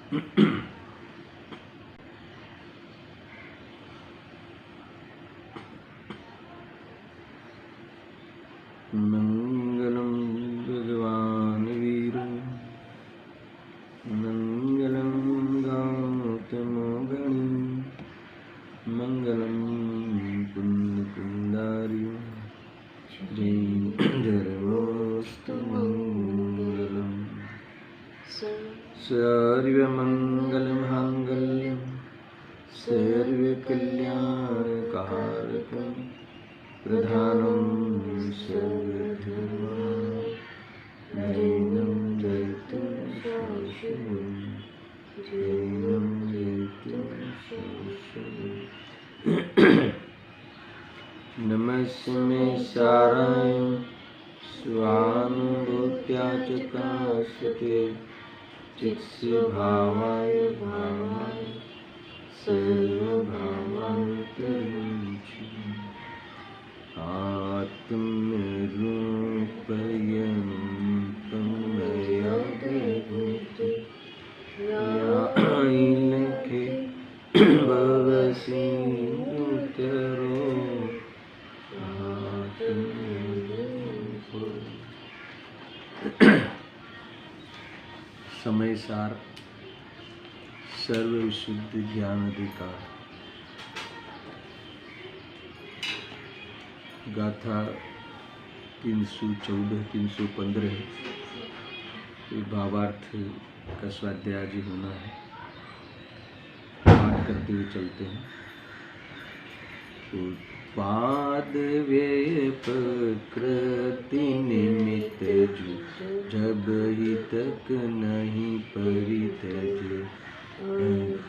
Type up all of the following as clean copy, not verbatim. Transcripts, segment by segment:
मंगलम भगवान वीर मंगलम गौतमगणि मंगलम पुण्यकुंडारि जयमोस्तमंगलम सर्वमंगलमांगल्यं सर्वकल्याणकारकं प्रधानं सर्वधर्माणां जयितुं शाश्वतं जैनं जयितुं शाश्वतं। नमस्मे साराय स्वानुभूत्या च काश्यते चित्स्य भावाय भावाय सर्वभावान्तरिक्षे आत्मरूपयं मया देवते याइलखे भवसिन्धुतरो समय सार सर्व विशुद्ध ज्ञान अधिकार गाथा 314-315 ये भावार्थ का स्वाध्याय आज होना है। पाठ करते हुए चलते हैं। उत्पाद व्यय प्रकृति निमित्त जब ही तक नहीं परित्यज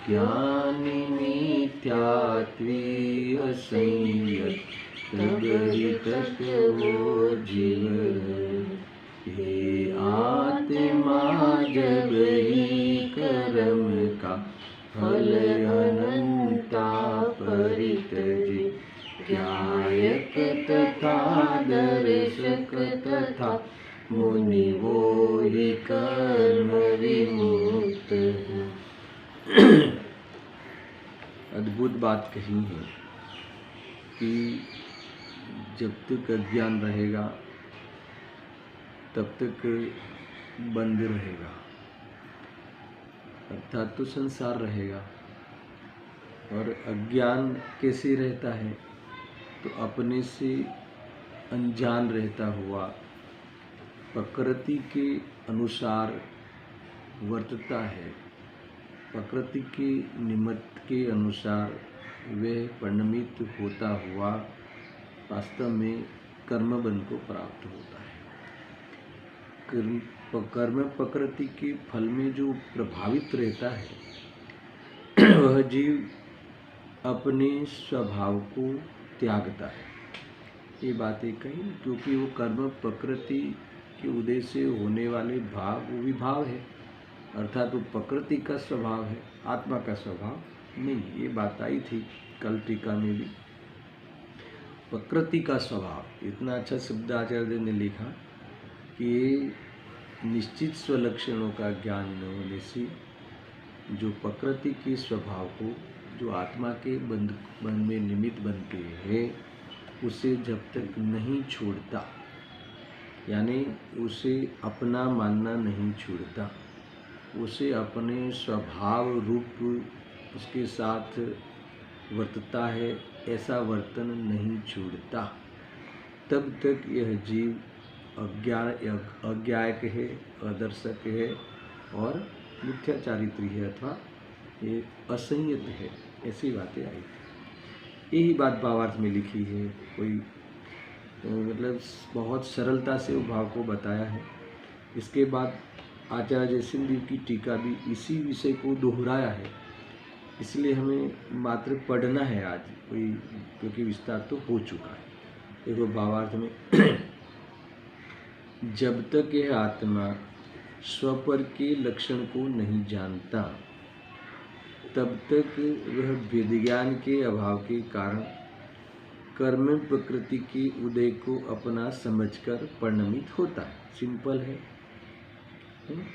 ज्ञानी मिथ्यात्वीय असंयत तब ही तक वो जीव हे आत्मा जब ही कर्म का फल अनंता परित्यज ज्ञायक तथा दर्शक तथा मुनि वो ही कर्म विमुक्त है। अद्भुत बात कही है कि जब तक अज्ञान रहेगा तब तक बंद रहेगा, अर्थात तो संसार रहेगा। और अज्ञान कैसे रहता है? तो अपने से अनजान रहता हुआ प्रकृति के अनुसार वर्तता है, प्रकृति के निमित्त के अनुसार वह परिणमित होता हुआ वास्तव में कर्मबंध को प्राप्त होता है। कर्म प्रकृति के फल में जो प्रभावित रहता है वह जीव अपने स्वभाव को त्यागता है। ये बातें कही क्योंकि वो कर्म प्रकृति के उदय से होने वाले भाव वो विभाव है, अर्थात वो प्रकृति का स्वभाव है, आत्मा का स्वभाव नहीं। ये बात आई थी कल टीका में भी। प्रकृति का स्वभाव, इतना अच्छा शब्द आचार्य ने लिखा कि निश्चित स्वलक्षणों का ज्ञान न होने से जो प्रकृति के स्वभाव को, जो आत्मा के बंध में निमित्त बनते हैं, उसे जब तक नहीं छोड़ता, यानी उसे अपना मानना नहीं छोड़ता, उसे अपने स्वभाव रूप उसके साथ वर्तता है, ऐसा वर्तन नहीं छोड़ता, तब तक यह जीव अज्ञायक है, अदर्शक है और मिथ्या चारित्री है, अथवा ये असंयत है। ऐसी बातें आई थी। यही बात भावार्थ में लिखी है। कोई मतलब बहुत सरलता से वो भाव को बताया है। इसके बाद आचार्य जयसिंह की टीका भी इसी विषय को दोहराया है, इसलिए हमें मात्र पढ़ना है आज, कोई क्योंकि विस्तार तो हो चुका है। देखो भावार्थ में जब तक यह आत्मा स्वपर के लक्षण को नहीं जानता तब तक वह विज्ञान के अभाव के कारण कर्म प्रकृति के उदय को अपना समझकर परिणमित होता है। सिंपल है।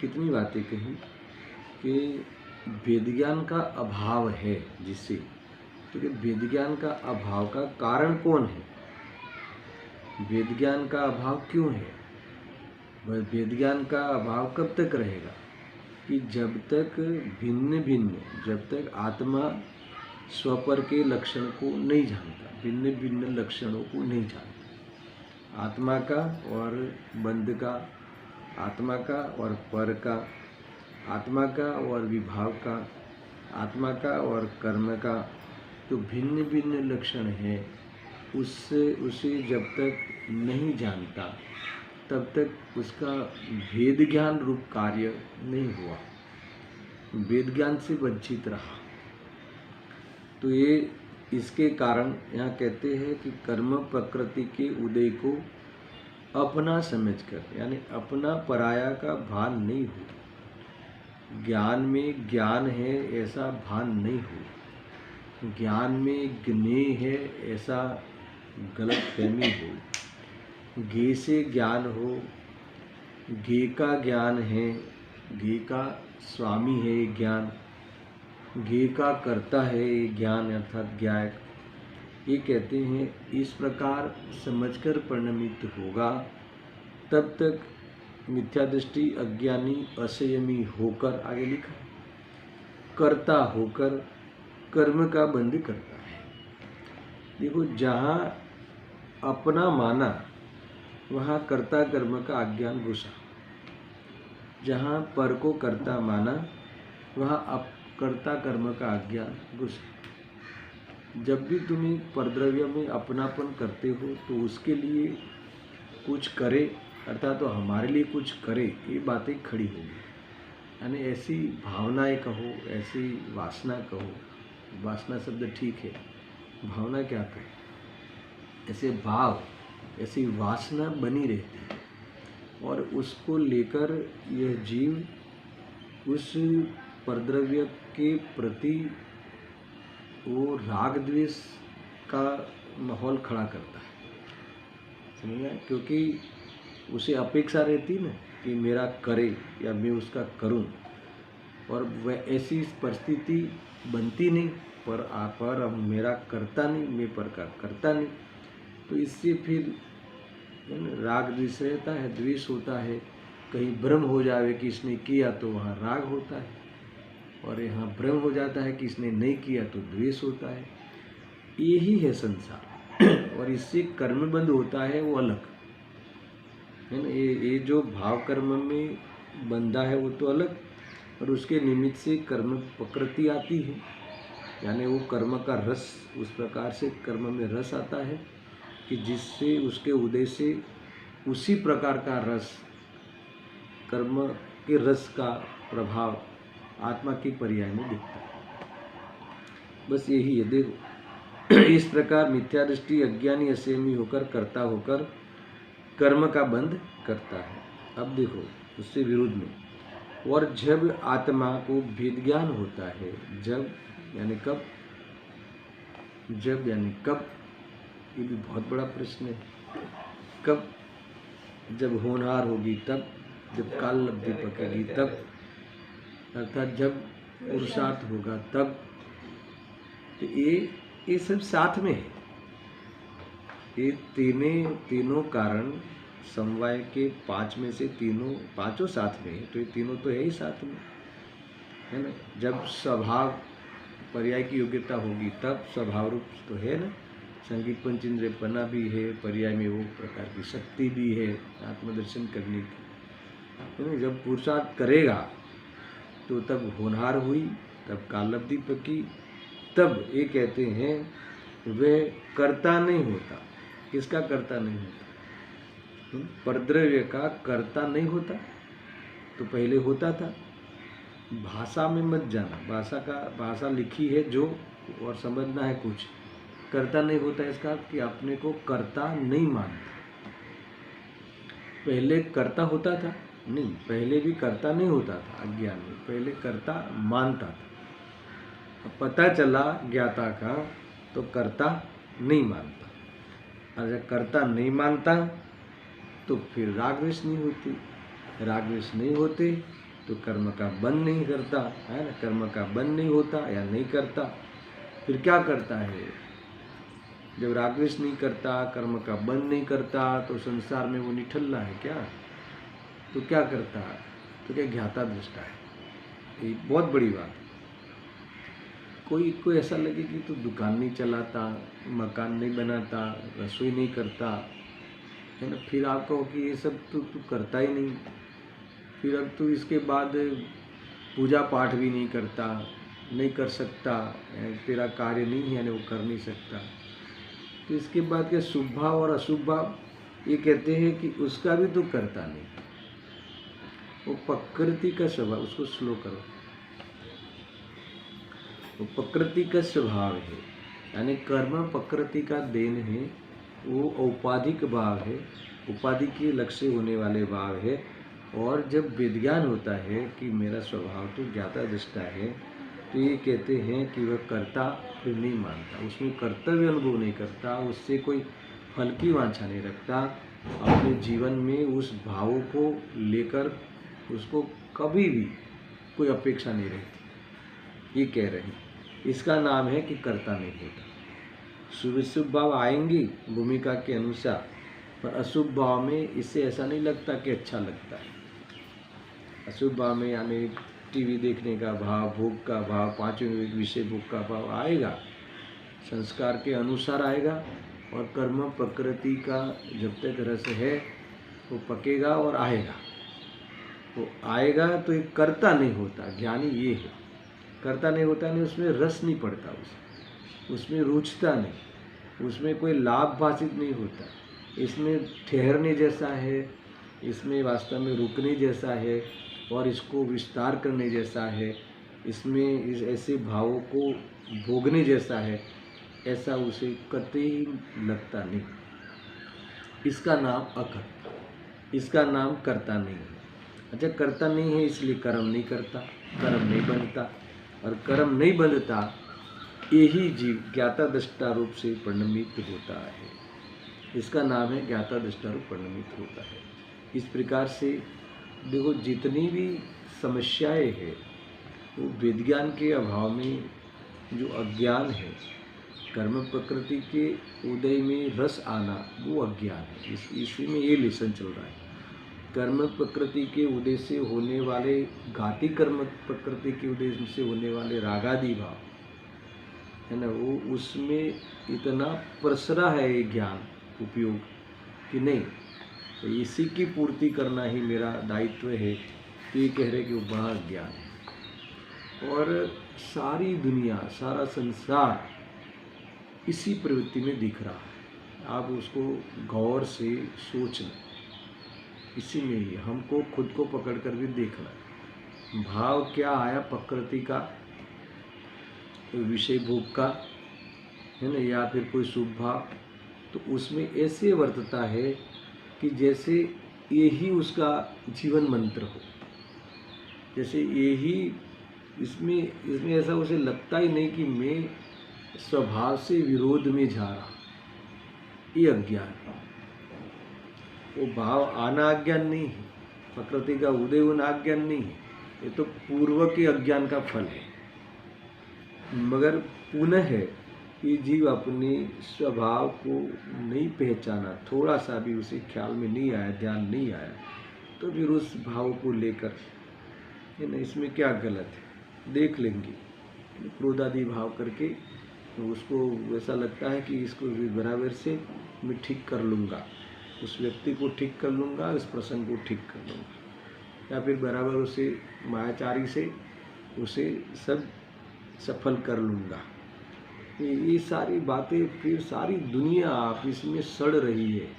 कितनी बातें कही कि वेद ज्ञान का अभाव है जिससे, क्योंकि वेद ज्ञान का अभाव का कारण कौन है, वेद ज्ञान का अभाव क्यों है, वह वेद ज्ञान का अभाव कब तक रहेगा कि जब तक भिन्न भिन्न, जब तक आत्मा स्वपर के लक्षण को नहीं जानता, भिन्न भिन्न लक्षणों को नहीं जानता, आत्मा का और बंध का, आत्मा का और पर का, आत्मा का और विभाव का, आत्मा का और कर्म का, तो भिन्न भिन्न लक्षण है, उसे जब तक नहीं जानता तब तक उसका वेद ज्ञान रूप कार्य नहीं हुआ, वेद ज्ञान से वंचित रहा। तो ये इसके कारण यहाँ कहते हैं कि कर्म प्रकृति के उदय को अपना समझकर, यानी अपना पराया का भान नहीं हो, ज्ञान में ज्ञान है ऐसा भान नहीं हो, ज्ञान में ज्ञेय है ऐसा गलत फहमी हो, ज्ञेय से ज्ञान हो, ज्ञेय का ज्ञान है, ज्ञेय का स्वामी है ज्ञान, ज्ञेय का कर्ता है ज्ञान अर्थात ज्ञायक, ये कहते हैं इस प्रकार समझकर परिणमित होगा, तब तक मिथ्या दृष्टि अज्ञानी असंयमी होकर, आगे लिखा कर्ता होकर कर्म का बंध करता है। देखो, जहाँ अपना माना वहाँ कर्ता कर्म का अज्ञान घुसा, जहाँ पर को कर्ता माना वहाँ कर्ता कर्म का अज्ञान घुसा। जब भी तुम्हें परद्रव्य में अपनापन करते हो तो उसके लिए कुछ करे, अर्थात तो हमारे लिए कुछ करे, ये बातें खड़ी होगी, यानी ऐसी भावनाएं कहो, ऐसी वासना कहो, वासना शब्द ठीक है, भावना क्या कहे, ऐसे भाव, ऐसी वासना बनी रहती है और उसको लेकर यह जीव उस परद्रव्य के प्रति वो राग द्वेष का माहौल खड़ा करता है, समझ गए, क्योंकि उसे अपेक्षा रहती ना कि मेरा करे या मैं उसका करूं, और वह ऐसी परिस्थिति बनती नहीं, पर मेरा करता नहीं, मैं पर का करता नहीं, तो इससे फिर राग द्वेष रहता है, द्वेष होता है, कहीं भ्रम हो जावे कि इसने किया तो वहाँ राग होता है, और यहाँ भ्रम हो जाता है कि इसने नहीं किया तो द्वेष होता है। यही है संसार और इससे कर्म बंध होता है वो अलग है ना। ये जो भाव कर्म में बंधा है वो तो अलग, और उसके निमित्त से कर्म प्रकृति आती है, यानी वो कर्म का रस, उस प्रकार से कर्म में रस आता है कि जिससे उसके उदय से उसी प्रकार का रस, कर्म के रस का प्रभाव आत्मा की पर्याय में दिखता है। बस यही है। देखो, इस प्रकार मिथ्या दृष्टि अज्ञानी असंयमी होकर कर्ता होकर कर्म का बंध करता है। अब देखो उससे विरुद्ध में, और जब आत्मा को भेद ज्ञान होता है, जब यानी कब, जब यानी कब, ये भी बहुत बड़ा प्रश्न है। कब? जब होनहार होगी तब, जब काल लब्धि पकेगी तब, अर्थात जब पुरुषार्थ होगा तब। तो ये सब साथ में है। ये तीनों कारण समवाय के 5 में से पांचों साथ में है, तो ये तीनों तो है ही साथ में, है ना। जब स्वभाव पर्याय की योग्यता होगी तब स्वभाव रूप तो है ना, संगीत पंचेंद्रियपना भी है, पर्याय में वो प्रकार की शक्ति भी है आत्मदर्शन करने की, है ना। जब पुरुषार्थ करेगा तो तब होनहार हुई, तब कालब्धि पकी, तब ये कहते हैं वह कर्ता नहीं होता। किसका कर्ता नहीं होता? परद्रव्य का कर्ता नहीं होता। तो पहले होता था। भाषा में मत जाना, भाषा लिखी है जो, और समझना है कुछ। कर्ता नहीं होता इसका अर्थ कि अपने को कर्ता नहीं मानता। पहले कर्ता होता था? नहीं, पहले भी कर्ता नहीं होता था अज्ञान में, पहले कर्ता मानता था। अब पता चला ज्ञाता का तो कर्ता नहीं मानता, और जब कर्ता नहीं मानता तो फिर राग द्वेष नहीं होती, राग द्वेष नहीं होते तो कर्म का बंध नहीं करता है ना, कर्म का बंध नहीं होता या नहीं करता, फिर क्या करता है? जब रागद्वेष नहीं करता, कर्म का बंध नहीं करता, तो संसार में वो निठल्ला है क्या? तो क्या करता है? तो क्या ज्ञाता दृष्टा है। ये बहुत बड़ी बात है। कोई ऐसा लगे कि तू दुकान नहीं चलाता, मकान नहीं बनाता, रसोई नहीं करता है ना, फिर आप कहो कि ये सब तू करता ही नहीं, फिर अब तू इसके बाद पूजा पाठ भी नहीं करता, नहीं कर सकता, तेरा कार्य नहीं है यानी वो कर नहीं सकता, तो इसके बाद के शुभ भाव और अशुभ भाव, ये कहते हैं कि उसका भी तो करता नहीं। वो प्रकृति का स्वभाव, उसको स्लो करो, वो प्रकृति का स्वभाव है, यानी कर्म प्रकृति का देन है, वो औपाधिक भाव है, उपाधि के लक्ष्य होने वाले भाव है। और जब विज्ञान होता है कि मेरा स्वभाव तो ज्ञाता दृष्टा है, तो ये कहते हैं कि वह कर्ता फिर नहीं मानता, उसमें कर्तव्य अनुभव नहीं करता, उससे कोई फल की वांछा नहीं रखता, अपने जीवन में उस भाव को लेकर उसको कभी भी कोई अपेक्षा नहीं रहती, ये कह रहे हैं। इसका नाम है कि कर्ता नहीं होता। शुभ शुभ भाव आएंगी भूमिका के अनुसार, पर अशुभ भाव में इससे ऐसा नहीं लगता कि अच्छा लगता है। अशुभ भाव में यानी टीवी देखने का भाव, भोग का भाव, पांचवें विषय भोग का भाव आएगा, संस्कार के अनुसार आएगा। और कर्म प्रकृति का जब तक रस है वो पकेगा और आएगा, वो आएगा, तो एक कर्ता नहीं होता। ज्ञानी ये है, कर्ता नहीं होता, नहीं उसमें रस नहीं पड़ता, उसमें रुचता नहीं, उसमें कोई लाभ भाषित नहीं होता, इसमें ठहरने जैसा है, इसमें वास्तव में रुकने जैसा है और इसको विस्तार करने जैसा है, इसमें इस ऐसे भावों को भोगने जैसा है, ऐसा उसे कतई लगता नहीं। इसका नाम अकर्ता, इसका नाम कर्ता नहीं है। अच्छा, कर्ता नहीं है इसलिए कर्म नहीं करता, कर्म नहीं बनता, और कर्म नहीं बनता यही जीव ज्ञाता दृष्टा रूप से परिणमित होता है। इसका नाम है ज्ञाता दृष्टा रूप परिणमित होता है। इस प्रकार से देखो, जितनी भी समस्याएं हैं वो विज्ञान के अभाव में जो अज्ञान है, कर्म प्रकृति के उदय में रस आना, वो अज्ञान है। इसी में ये लेसन चल रहा है। कर्म प्रकृति के उदय से होने वाले, घाती कर्म प्रकृति के उदय से होने वाले रागादि भाव है ना, वो उसमें इतना प्रसरा है ये ज्ञान उपयोग कि नहीं, तो इसी की पूर्ति करना ही मेरा दायित्व है। तो ये कह रहे कि वो बड़ा ज्ञान है। और सारी दुनिया, सारा संसार इसी प्रवृत्ति में दिख रहा है। आप उसको गौर से सोचना, इसी में ही हमको खुद को पकड़ कर भी देखना। भाव क्या आया प्रकृति का, विषय भोग का है ना, या फिर कोई शुभ भाव, तो उसमें ऐसे वर्तता है कि जैसे यही उसका जीवन मंत्र हो, जैसे यही इसमें ऐसा उसे लगता ही नहीं कि मैं स्वभाव से विरोध में जा रहा। ये अज्ञान, वो भाव आना अज्ञान नहीं है, प्रकृति का उदय होना अज्ञान नहीं है, ये तो पूर्व के अज्ञान का फल है। मगर पुनः है कि जीव अपने स्वभाव को नहीं पहचाना, थोड़ा सा भी उसे ख्याल में नहीं आया, ध्यान नहीं आया, तो फिर उस भाव को लेकर है ना, इसमें क्या गलत है देख लेंगे, क्रोधादि भाव करके तो उसको ऐसा लगता है कि इसको बराबर से मैं ठीक कर लूँगा, उस व्यक्ति को ठीक कर लूँगा, उस प्रसंग को ठीक कर लूँगा, या फिर बराबर उसे मायाचारी से उसे सब सफल कर लूँगा। ये सारी बातें, फिर सारी दुनिया आप इसमें सड़ रही है,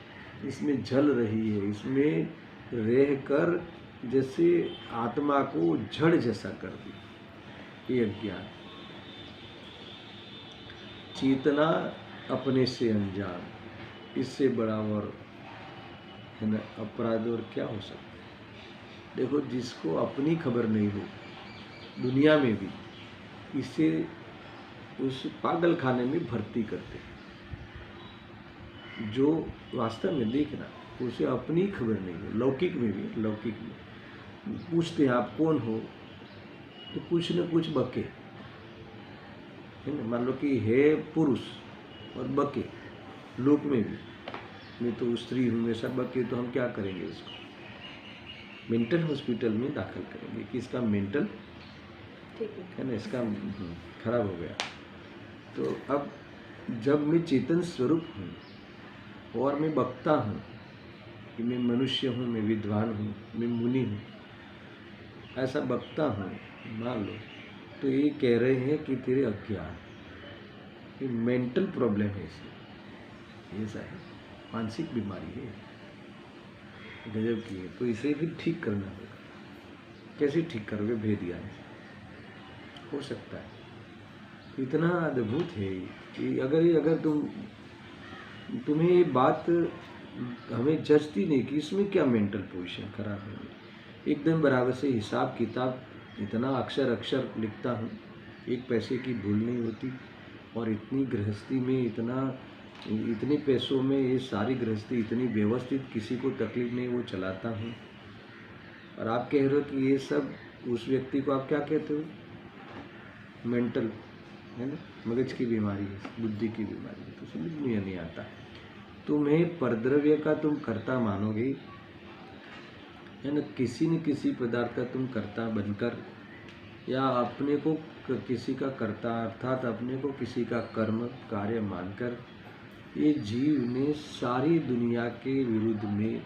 इसमें जल रही है, इसमें रह कर जैसे आत्मा को जड़ जैसा कर दी। ये अज्ञान, चेतना अपने से अनजान, इससे बड़ा और है ना अपराध और क्या हो सकता है। देखो, जिसको अपनी खबर नहीं हो दुनिया में भी, इसे उस पागल खाने में भर्ती करते हैं। जो वास्तव में देखना, उसे अपनी खबर नहीं हो, लौकिक में भी, लौकिक में पूछते हैं आप कौन हो, तो कुछ न कुछ बके, है ना। मान लो कि है पुरुष और बके, लोक में भी मैं तो स्त्री हूँ, मैं सब बके, तो हम क्या करेंगे, इसको मेंटल हॉस्पिटल में दाखिल करेंगे कि इसका मेंटल, है ना, इसका खराब हो गया। तो अब जब मैं चेतन स्वरूप हूँ और मैं बकता हूँ कि मैं मनुष्य हूँ, मैं विद्वान हूँ, मैं मुनि हूँ, ऐसा बकता हूँ, मान लो, तो ये कह रहे हैं कि तेरे अज्ञान, ये मेंटल प्रॉब्लम है, इसे ऐसा है, मानसिक बीमारी है, गजब की है। तो इसे भी ठीक करना होगा। कैसे ठीक करोगे? भेद ज्ञान से हो सकता है। इतना अद्भुत है कि अगर तुम्हें ये बात हमें जचती नहीं कि इसमें क्या मेंटल पोजीशन खराब है। एकदम बराबर से हिसाब किताब, इतना अक्षर अक्षर लिखता हूँ, एक पैसे की भूल नहीं होती, और इतनी गृहस्थी में इतने पैसों में ये सारी गृहस्थी इतनी व्यवस्थित, किसी को तकलीफ नहीं, वो चलाता हूँ। और आप कह रहे हो कि ये सब, उस व्यक्ति को आप क्या कहते हो? मेंटल, है ना, मगज की बीमारी है, बुद्धि की बीमारी है। तो समझ में नहीं आता। तुम्हें परद्रव्य का तुम कर्ता मानोगे, है ना, किसी न किसी पदार्थ का तुम कर्ता बनकर, या अपने को किसी का कर्ता अर्थात अपने को किसी का कर्म कार्य मानकर, ये जीव ने सारी दुनिया के विरुद्ध में,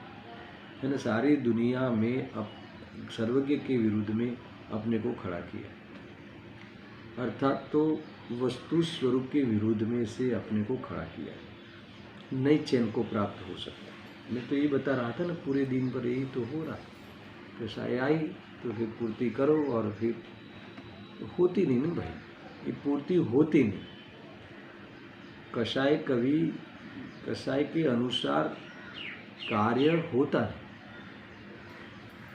है ना, सारी दुनिया में सर्वज्ञ के विरुद्ध में अपने को खड़ा किया, अर्थात तो वस्तु स्वरूप के विरुद्ध में से अपने को खड़ा किया, नई चैन को प्राप्त हो सकता है। मैं तो ये बता रहा था ना, पूरे दिन पर यही तो हो रहा। कषाय आई तो फिर पूर्ति करो, और फिर होती नहीं ना भाई, ये पूर्ति होती नहीं। कषाय के अनुसार कार्य होता है,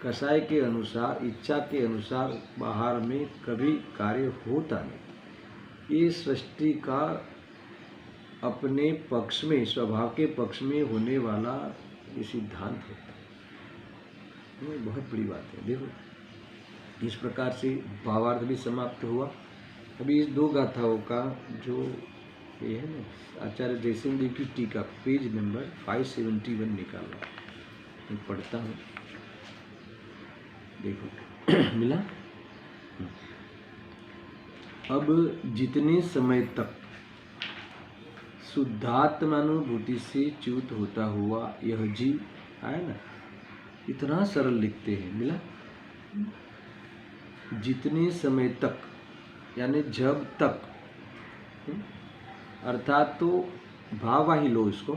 कषाय के अनुसार, इच्छा के अनुसार बाहर में कभी कार्य होता नहीं। ये सृष्टि का अपने पक्ष में, स्वभाव के पक्ष में होने वाला ये सिद्धांत है। ये बहुत बड़ी बात है। देखो, इस प्रकार से भावार्थ भी समाप्त हुआ। अभी इस दो गाथाओं का जो ये है ना, आचार्य जयसिंह देव की टीका, पेज नंबर 571 निकालना, मैं पढ़ता हूँ, देखो मिला। अब जितने समय तक शुद्धात्मानुभूति से च्युत होता हुआ यह जीव, है ना, इतना सरल लिखते हैं, मिला। जितने समय तक, यानी जब तक, अर्थात तो भाव ही लो इसको,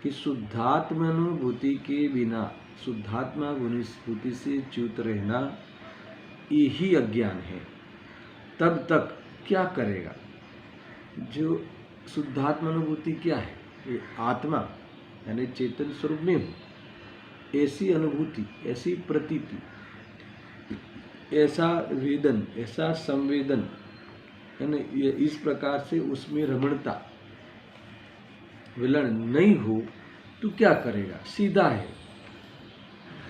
कि शुद्धात्मानुभूति के बिना, शुद्धात्मानुभूति से च्युत रहना यही अज्ञान है, तब तक क्या करेगा? जो शुद्धात्मानुभूति क्या है? ये आत्मा, यानी चेतन स्वरूप में हूँ, ऐसी अनुभूति, ऐसी प्रतीति, ऐसा वेदन, ऐसा संवेदन, है ना, इस प्रकार से उसमें रमणता, विलण नहीं हो तो क्या करेगा? सीधा है,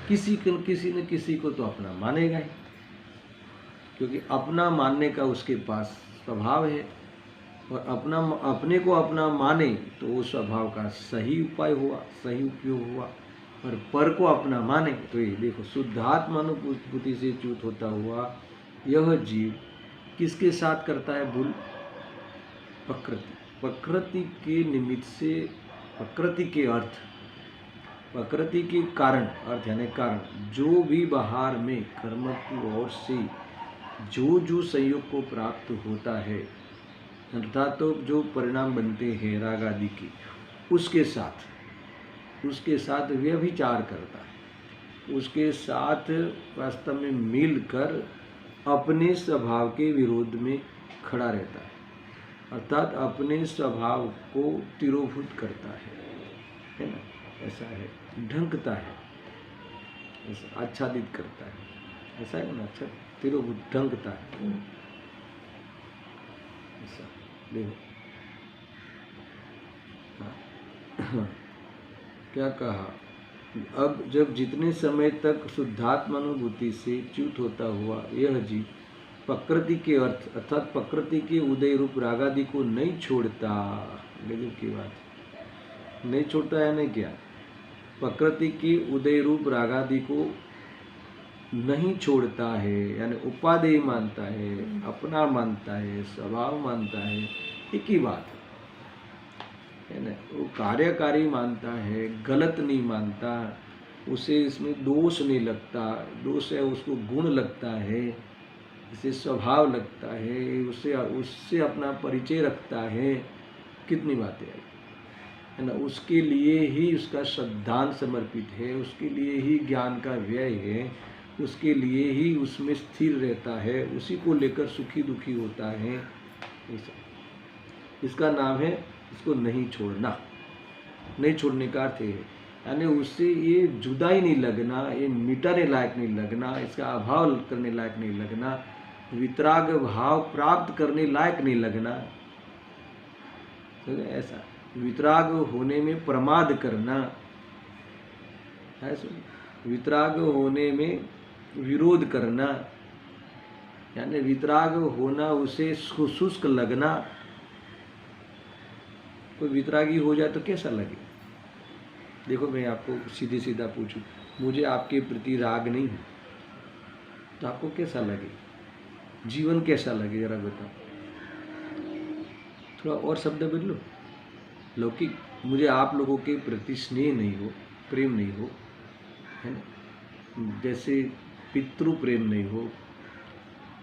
किसी न किसी को तो अपना मानेगा ही, क्योंकि अपना मानने का उसके पास स्वभाव है, और अपने को अपना माने तो वो स्वभाव का सही उपाय हुआ, सही उपयोग हुआ। और पर को अपना माने तो ये देखो, शुद्धात्मानुभूति से च्युत होता हुआ यह जीव किसके साथ करता है भूल? प्रकृति, प्रकृति के निमित्त से, प्रकृति के अर्थ, प्रकृति के कारण, अर्थ यानी कारण, जो भी बाहर में कर्म की ओर से जो संयोग को प्राप्त होता है, अर्थात तो जो परिणाम बनते हैं राग आदि के, उसके साथ व्यभिचार करता है, उसके साथ वास्तव में मिलकर अपने स्वभाव के विरोध में खड़ा रहता है, अर्थात अपने स्वभाव को तिरोभूत करता है ना, ऐसा है, ढंकता है, ऐसा आच्छादित करता है, ऐसा है ना, अच्छा, तिरोभूत, ढंकता है, ऐसा देखो। हाँ। क्या कहा? अब जब जितने समय तक शुद्धात्मानुभूति से च्युत होता हुआ यह जीव प्रकृति के अर्थ अर्थात प्रकृति के उदय रूप रागादि को नहीं छोड़ता, गजब की बात, नहीं छोड़ता है नहीं क्या, प्रकृति के उदय रूप रागादि को नहीं छोड़ता है, यानी उपादेय मानता है, अपना मानता है, स्वभाव मानता है, एक ही बात है ना। वो कार्यकारी मानता है, गलत नहीं मानता, उसे इसमें दोष नहीं लगता, दोष है उसको गुण लगता है, इसे स्वभाव लगता है, उससे अपना परिचय रखता है, कितनी बातें आई है ना। उसके लिए ही उसका श्रद्धांत समर्पित है, उसके लिए ही ज्ञान का व्यय है, उसके लिए ही उसमें स्थिर रहता है, उसी को लेकर सुखी दुखी होता है, इसका नाम है इसको नहीं छोड़ना। नहीं छोड़ने का अर्थ है यानी उससे ये जुदा ही नहीं लगना, ये मिटाने लायक नहीं लगना, इसका अभाव करने लायक नहीं लगना, वितराग भाव प्राप्त करने लायक नहीं लगना, ऐसा वितराग होने में प्रमाद करना है, वितराग होने में विरोध करना, यानी वितराग होना उसे शुष्क लगना। कोई वितरागी हो जाए तो कैसा लगे? देखो मैं आपको सीधे सीधा पूछूं, मुझे आपके प्रति राग नहीं है तो आपको कैसा लगे, जीवन कैसा लगे, जरा बताओ। थोड़ा और शब्द बदलो, लौकिक, मुझे आप लोगों के प्रति स्नेह नहीं हो, प्रेम नहीं हो, है ना, जैसे पितृ प्रेम नहीं हो,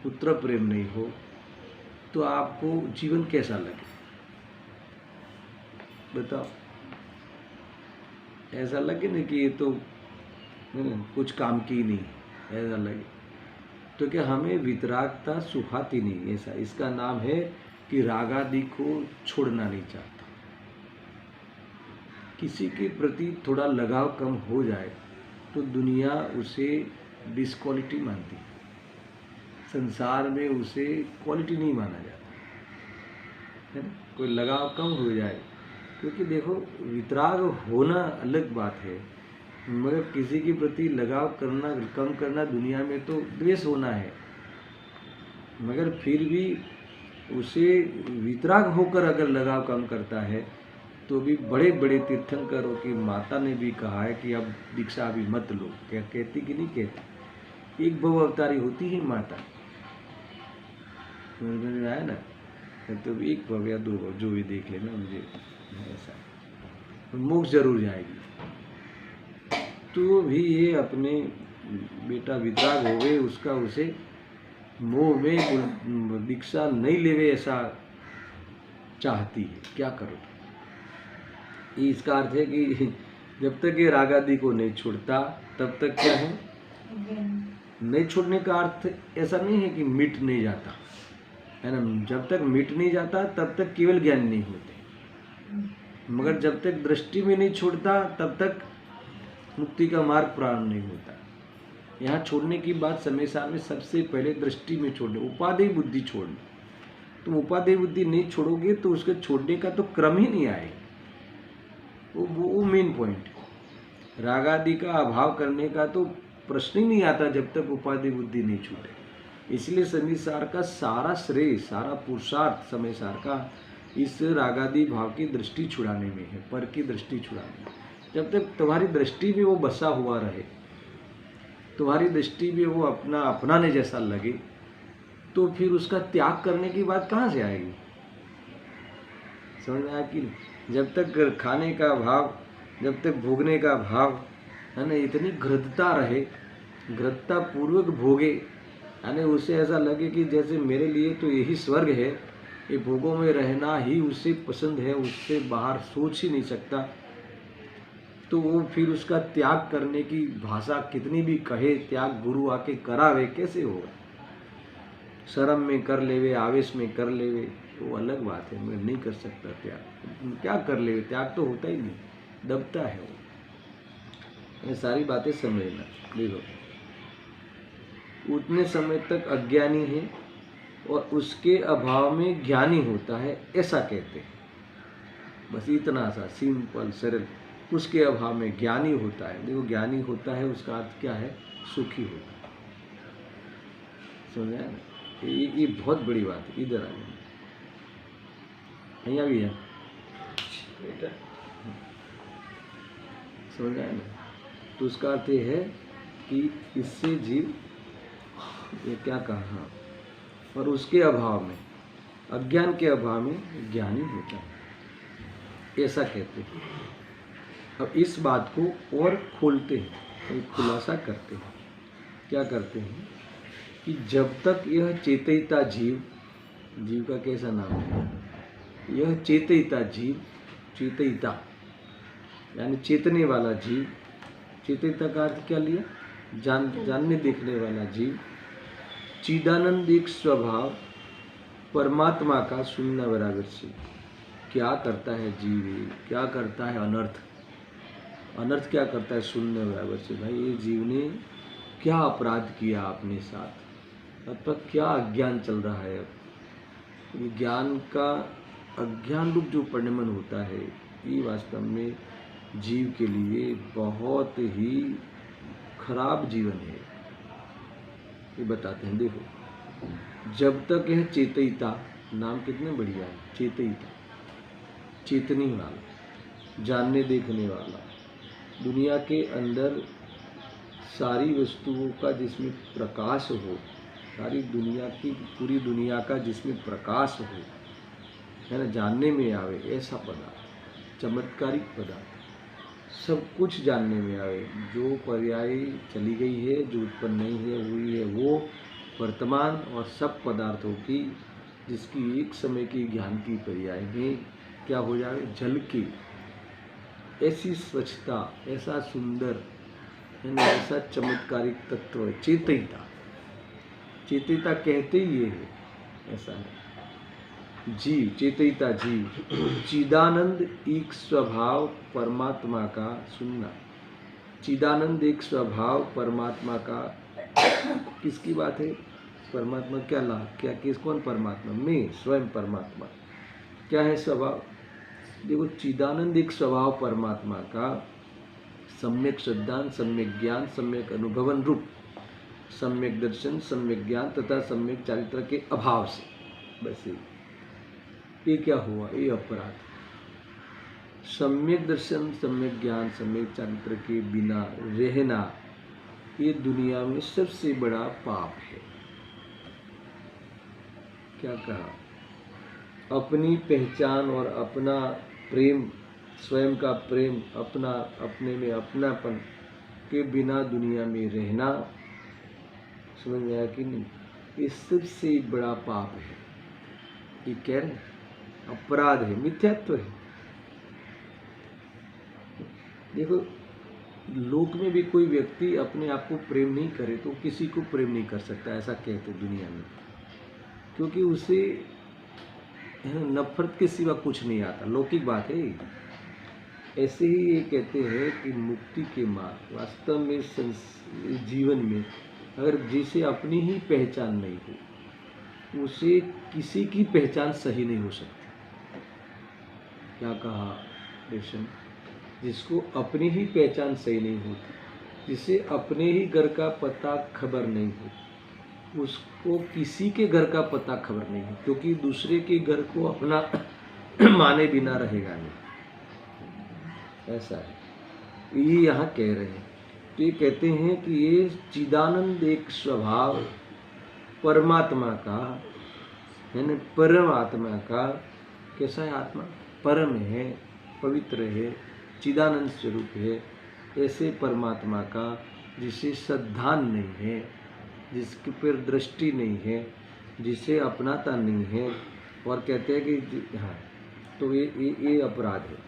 पुत्र प्रेम नहीं हो, तो आपको जीवन कैसा लगे बताओ। ऐसा लगे ना कि ये तो कुछ काम की नहीं, ऐसा लगे तो क्या हमें वितरागता सुखाती नहीं, ऐसा इसका नाम है कि रागादि को छोड़ना नहीं चाहता। किसी के प्रति थोड़ा लगाव कम हो जाए तो दुनिया उसे डिसक्वालिटी मानती है, संसार में उसे क्वालिटी नहीं माना जाता है ना। कोई लगाव कम हो जाए, क्योंकि देखो वितराग होना अलग बात है, मगर किसी के प्रति लगाव करना कम करना दुनिया में तो द्वेष होना है, मगर फिर भी उसे वितराग होकर अगर लगाव कम करता है तो भी बड़े बड़े तीर्थंकरों की माता ने भी कहा है कि अब दीक्षा अभी मत लो, क्या कहती कि नहीं कहती, एक बहु अवतारी होती है माता, आया ना, तो एक भव या दो भव जो भी देख लेना, मुझे ऐसा मोक्ष जरूर जाएगी। तो भी ये अपने बेटा वितराग हो गए, उसका उसे मोह में दीक्षा नहीं लेवे ऐसा चाहती है, क्या करो। इसका अर्थ है कि जब तक ये रागादि को नहीं छोड़ता तब तक क्या है, नहीं छोड़ने का अर्थ ऐसा नहीं है कि मिट नहीं जाता है ना। जब तक मिट नहीं जाता तब तक केवल ज्ञान नहीं होते, मगर जब तक दृष्टि में नहीं छोड़ता तब तक मुक्ति का मार्ग प्रारंभ नहीं होता। यहाँ छोड़ने की बात समय साल में सबसे पहले दृष्टि में छोड़ने, उपादेय बुद्धि छोड़ने। तुम उपादेय बुद्धि नहीं छोड़ोगे तो उसके छोड़ने का तो क्रम ही नहीं आएगा, वो मेन पॉइंट। रागादि का अभाव करने का तो प्रश्न ही नहीं आता जब तक उपादेय बुद्धि नहीं छूटे। इसलिए समय सार का सारा श्रेय, सारा पुरुषार्थ समय सार का इस रागादि भाव की दृष्टि छुड़ाने में है, पर की दृष्टि छुड़ाने में। जब तक तुम्हारी दृष्टि में वो बसा हुआ रहे, तुम्हारी दृष्टि में वो अपना अपनाने जैसा लगे, तो फिर उसका त्याग करने की बात कहाँ से आएगी, समझ में आया कि नहीं। जब तक खाने का भाव, जब तक भोगने का भाव है ना, इतनी घृतता रहे, घृतता पूर्वक भोगे, यानी उसे ऐसा लगे कि जैसे मेरे लिए तो यही स्वर्ग है, ये भोगों में रहना ही उसे पसंद है, उससे बाहर सोच ही नहीं सकता, तो वो फिर उसका त्याग करने की भाषा कितनी भी कहे, त्याग गुरु आके करावे, कैसे होगा। शर्म में कर लेवे, आवेश में कर लेवे, वो अलग बात है, मैं नहीं कर सकता त्याग, क्या कर लेवे, त्याग तो होता ही नहीं, दबता है वो। ये सारी बातें समझना। देखो उतने समय तक अज्ञानी है और उसके अभाव में ज्ञानी होता है, ऐसा कहते हैं। बस इतना सा सिंपल सरल, उसके अभाव में ज्ञानी होता है। देखो ज्ञानी होता है उसका अर्थ क्या है, सुखी होता है। समझा ना, ये बहुत बड़ी बात है। इधर आ जाए, यहाँ भी है, समझ आया ना। तो उसका अर्थ ये है कि इससे जीव, ये क्या कहा, और उसके अभाव में, अज्ञान के अभाव में ज्ञानी होता है, ऐसा कहते हैं। अब इस बात को और खोलते हैं, एक खुलासा करते हैं। क्या करते हैं कि जब तक यह चेतयिता जीव, जीव का कैसा नाम है, यह चेतयिता जीव, चेतयिता यानी चेतने वाला जीव, चेतयिता का अर्थ क्या लिया, जानने देखने वाला जीव, चिदानंद एक स्वभाव परमात्मा का शून्य बराबर से क्या करता है जीव, क्या करता है अनर्थ, अनर्थ क्या करता है शून्य बराबर से। भाई ये जीव ने क्या अपराध किया अपने साथ, अब तक क्या अज्ञान चल रहा है। अब ज्ञान का अज्ञान रूप जो परिणमन होता है, ये वास्तव में जीव के लिए बहुत ही खराब जीवन है। ये बताते हैं, देखो जब तक यह चेतयिता, नाम कितने बढ़िया है, चेतयिता, चेतनी वाला, जानने देखने वाला, दुनिया के अंदर सारी वस्तुओं का जिसमें प्रकाश हो, सारी दुनिया की, पूरी दुनिया का जिसमें प्रकाश हो, है ना, जानने में आवे ऐसा पदार्थ, चमत्कारिक पदार्थ, सब कुछ जानने में आवे। जो पर्याय चली गई है, जो उत्पन्न नहीं है हुई है, वो वर्तमान और सब पदार्थों की, जिसकी एक समय की ज्ञान की पर्याय में क्या हो जाए, जल की ऐसी स्वच्छता, ऐसा सुंदर, है ना, ऐसा चमत्कारिक तत्व है चेतयिता। चेतयिता कहते ही ये है, ऐसा है जीव, चेतयिता जीव, चिदानंद एक स्वभाव परमात्मा का सुनना। चिदानंद एक स्वभाव परमात्मा का, किसकी बात है, परमात्मा क्या ला, क्या किस, कौन परमात्मा, मैं स्वयं परमात्मा। क्या है स्वभाव, देखो चिदानंद एक स्वभाव परमात्मा का, सम्यक श्रद्धान, सम्यक ज्ञान, सम्यक अनुभवन रूप, सम्यक दर्शन, सम्यक ज्ञान तथा सम्यक चारित्र के अभाव से, बस ये क्या हुआ, ये अपराध। सम्यक दर्शन, सम्यक ज्ञान, सम्यक चारित्र के बिना रहना, ये दुनिया में सबसे बड़ा पाप है। क्या कहा, अपनी पहचान और अपना प्रेम, स्वयं का प्रेम, अपना, अपने में अपनापन के बिना दुनिया में रहना, समझ में आया कि नहीं, ये सबसे बड़ा पाप है। ये कह रहे हैं अपराध है, मिथ्यात्व है। देखो लोक में भी कोई व्यक्ति अपने आप को प्रेम नहीं करे तो किसी को प्रेम नहीं कर सकता, ऐसा कहते दुनिया में, क्योंकि उसे नफरत के सिवा कुछ नहीं आता, लौकिक बात है। ऐसे ही ये कहते हैं कि मुक्ति के मार्ग, वास्तव में जीवन में अगर जिसे अपनी ही पहचान नहीं हो, उसे किसी की पहचान सही नहीं हो सकती। क्या कहा रेशम, जिसको अपनी ही पहचान सही नहीं होती, जिसे अपने ही घर का पता खबर नहीं हो, उसको किसी के घर का पता खबर नहीं हो, क्योंकि दूसरे के घर को अपना माने बिना रहेगा नहीं। ऐसा है, ये यहाँ कह रहे हैं। तो ये कहते हैं कि ये चिदानंद एक स्वभाव परमात्मा का है ना, परमात्मा का, कैसा है आत्मा, परम है, पवित्र है, चिदानंद स्वरूप है, ऐसे परमात्मा का जिसे श्रद्धान नहीं है, जिसके पर दृष्टि नहीं है, जिसे अपनाता नहीं है, और कहते हैं कि हाँ, तो ये अपराध है।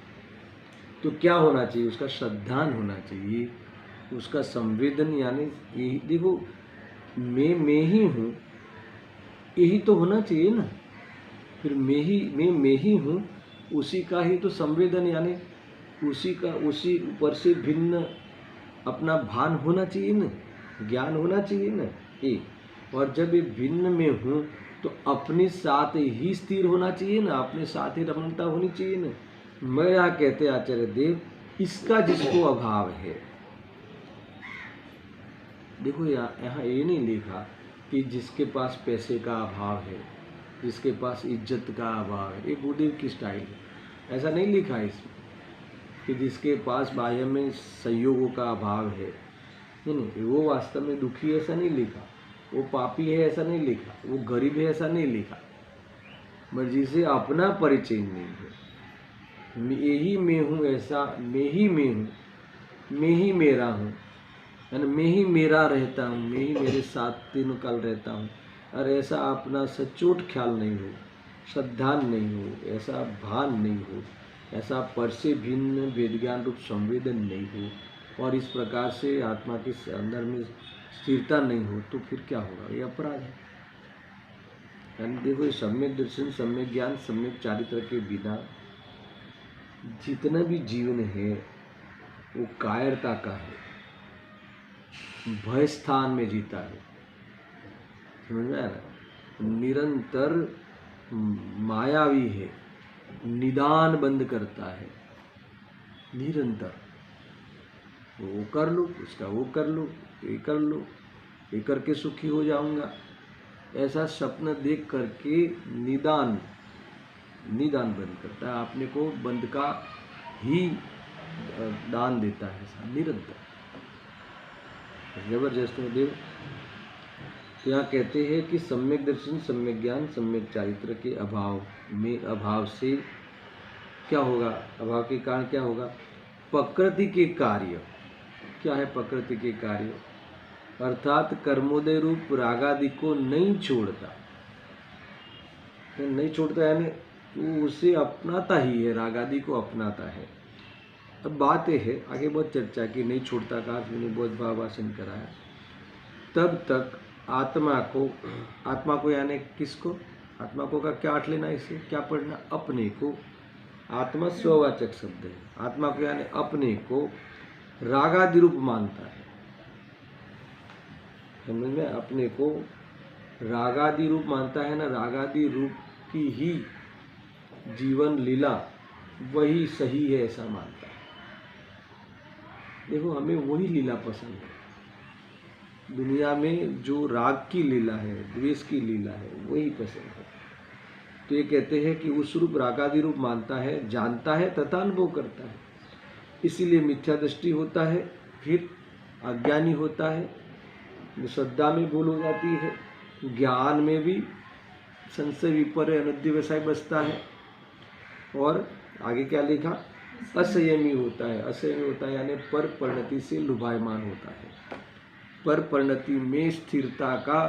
तो क्या होना चाहिए, उसका श्रद्धान होना चाहिए, उसका संवेदन, यानी यही देखो मैं ही हूँ, यही तो होना चाहिए ना। फिर मैं ही हूँ, उसी का ही तो संवेदन, यानी उसी का, उसी ऊपर से भिन्न अपना भान होना चाहिए ना, ज्ञान होना चाहिए ना ये। और जब ये भिन्न में हूँ तो अपने साथ ही स्थिर होना चाहिए ना, अपने साथ ही रमणता होनी चाहिए ना। मैं यहाँ कहते आचार्य देव इसका जिसको अभाव है, देखो यहाँ ये नहीं लिखा कि जिसके पास पैसे का अभाव है, जिसके पास इज्जत का अभाव है, ये गुरुदेव की स्टाइल है। ऐसा नहीं लिखा है इसमें कि जिसके पास बाह्य में संयोगों का अभाव है, नहीं, वो वास्तव में दुखी है ऐसा नहीं लिखा, वो पापी है ऐसा नहीं लिखा, वो गरीब है ऐसा नहीं लिखा, मगर जिसे अपना परिचय नहीं है, यही मैं हूँ, ऐसा मैं ही मैं हूँ, मैं ही मेरा हूँ, है ना, मैं ही मेरा रहता हूँ, मैं ही मेरे साथ तीनों काल रहता हूँ, और ऐसा अपना सचोट ख्याल नहीं हो, श्रद्धान नहीं हो, ऐसा भान नहीं हो, ऐसा पर से भिन्न वेद ज्ञान रूप संवेदन नहीं हो, और इस प्रकार से आत्मा के अंदर में स्थिरता नहीं हो, तो फिर क्या होगा? ये अपराध है। यानी देखो, ये सम्यक दर्शन, सम्यक ज्ञान, सम्यक चारित्र के बिना जितना भी जीवन है वो कायरता का है, भय स्थान में जीता है, समझ में आ रहा? निरंतर मायावी है, निदान बंद करता है निरंतर, वो कर लो, उसका वो कर लो, ये कर लो, ये करके सुखी हो जाऊंगा, ऐसा स्वप्न देख करके निदान बंद करता है, अपने को बंद का ही दान देता है निरंतर, जबरदस्त देव। यहाँ कहते हैं कि सम्यक दर्शन, सम्यक ज्ञान, सम्यक चारित्र के अभाव से क्या होगा? अभाव के कारण क्या होगा? प्रकृति के कार्य, क्या है प्रकृति के कार्य? अर्थात कर्मोदय रूप रागादि को नहीं छोड़ता, नहीं छोड़ता यानी वो उसे अपनाता ही है, रागादि को अपनाता है। अब बात यह है, आगे बहुत चर्चा की, नहीं छोड़ता का मैंने बहुत भावासन कराया। तब तक आत्मा को यानी किसको? आत्मा को का क्या अर्थ लेना, इसे क्या पढ़ना? अपने को। आत्मा स्ववाचक शब्द है। आत्मा को यानी अपने को रागादि रूप मानता है, समझ में? अपने को रागादि रूप मानता है ना, रागादि रूप की ही जीवन लीला वही सही है ऐसा मानता है। देखो, हमें वही लीला पसंद है, दुनिया में जो राग की लीला है, द्वेष की लीला है, वही पसंद है। तो ये कहते हैं कि उस रूप रागादि रूप मानता है, जानता है तथा अनुभव करता है, इसीलिए मिथ्या दृष्टि होता है, फिर अज्ञानी होता है, श्रद्धा में भूल हो जाती है, ज्ञान में भी संशय विपर्य अनध्यवसाय बसता है, और आगे क्या लिखा? असंयमी होता है। असंयमी होता है यानी पर परिणति से लुभायमान होता है, पर परिणति में स्थिरता का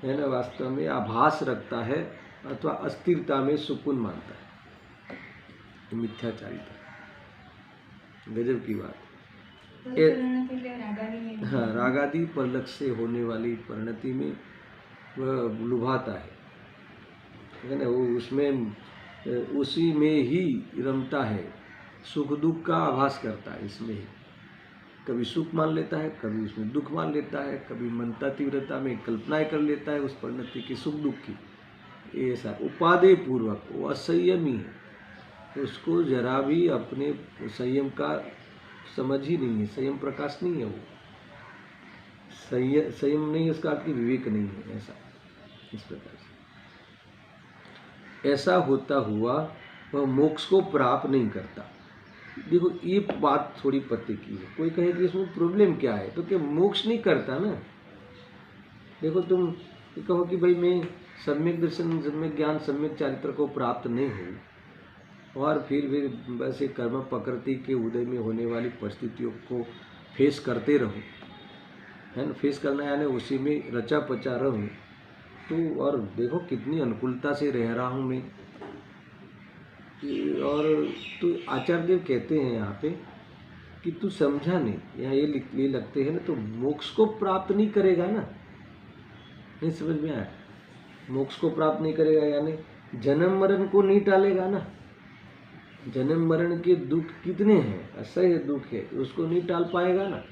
है ना वास्तव में आभास रखता है, अथवा अस्थिरता में सुकून मानता है। मिथ्याचारिता, गजब की बात। हाँ, रागादि परलक्ष से होने वाली परिणति में वह लुभाता है ना, वो उसमें उसी में ही रमता है, सुख दुख का आभास करता है इसमें ही, कभी सुख मान लेता है, कभी उसमें दुख मान लेता है, कभी मनता तीव्रता में कल्पनाएं कर लेता है उस परिणति की, सुख दुख की। ऐसा उपादेय पूर्वक वो असंयमी है, उसको जरा भी अपने संयम का समझ ही नहीं है, संयम प्रकाश नहीं है, वो संयम नहीं है, उसका आपकी विवेक नहीं है, ऐसा इस प्रकार से। ऐसा होता हुआ वह मोक्ष को प्राप्त नहीं करता। देखो, ये बात थोड़ी पते की है। कोई कहे कि इसमें प्रॉब्लम क्या है, तो क्या मोक्ष नहीं करता ना? देखो, तुम कहो कि भाई मैं सम्यक दर्शन, सम्यक ज्ञान, सम्यक चारित्र को प्राप्त नहीं हूँ, और फिर बस एक कर्म प्रकृति के उदय में होने वाली परिस्थितियों को फेस करते रहूँ, है ना, फेस करना यानी उसी में रचा पचा रहूँ, तो और देखो कितनी अनुकूलता से रह रहा हूँ मैं। और तो आचार्य देव कहते हैं यहाँ पे कि तू समझा नहीं, यहाँ ये लगते हैं ना, तो मोक्ष को प्राप्त नहीं करेगा ना, नहीं समझ में आया? मोक्ष को प्राप्त नहीं करेगा यानी जन्म मरण को नहीं टालेगा ना, जन्म मरण के दुख कितने हैं, असह्य दुख है, उसको नहीं टाल पाएगा ना।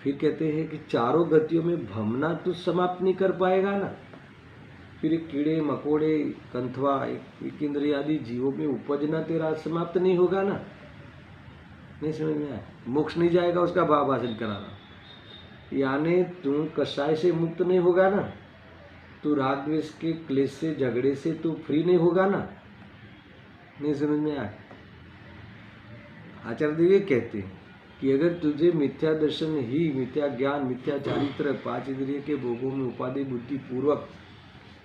फिर कहते हैं कि चारों गतियों में भमना तो समाप्त नहीं कर पाएगा ना, फिर कीड़े मकोड़े कंथवा एक इंद्रिय आदि जीवों में उपजना तेरा समाप्त नहीं होगा ना। नहीं समझ में आया? मोक्ष नहीं जाएगा उसका भाव हासिल कराना, यानी तू कसाय से मुक्त नहीं होगा ना, तू राग द्वेष के क्लेश से, झगड़े से तू फ्री नहीं होगा ना। नहीं समझ में आया? आचार्य देव ये कहते हैं कि अगर तुझे मिथ्या दर्शन ही, मिथ्या ज्ञान, मिथ्या चारित्र, पांच इंद्रिय के भोगों में उपाधि बुद्धि पूर्वक,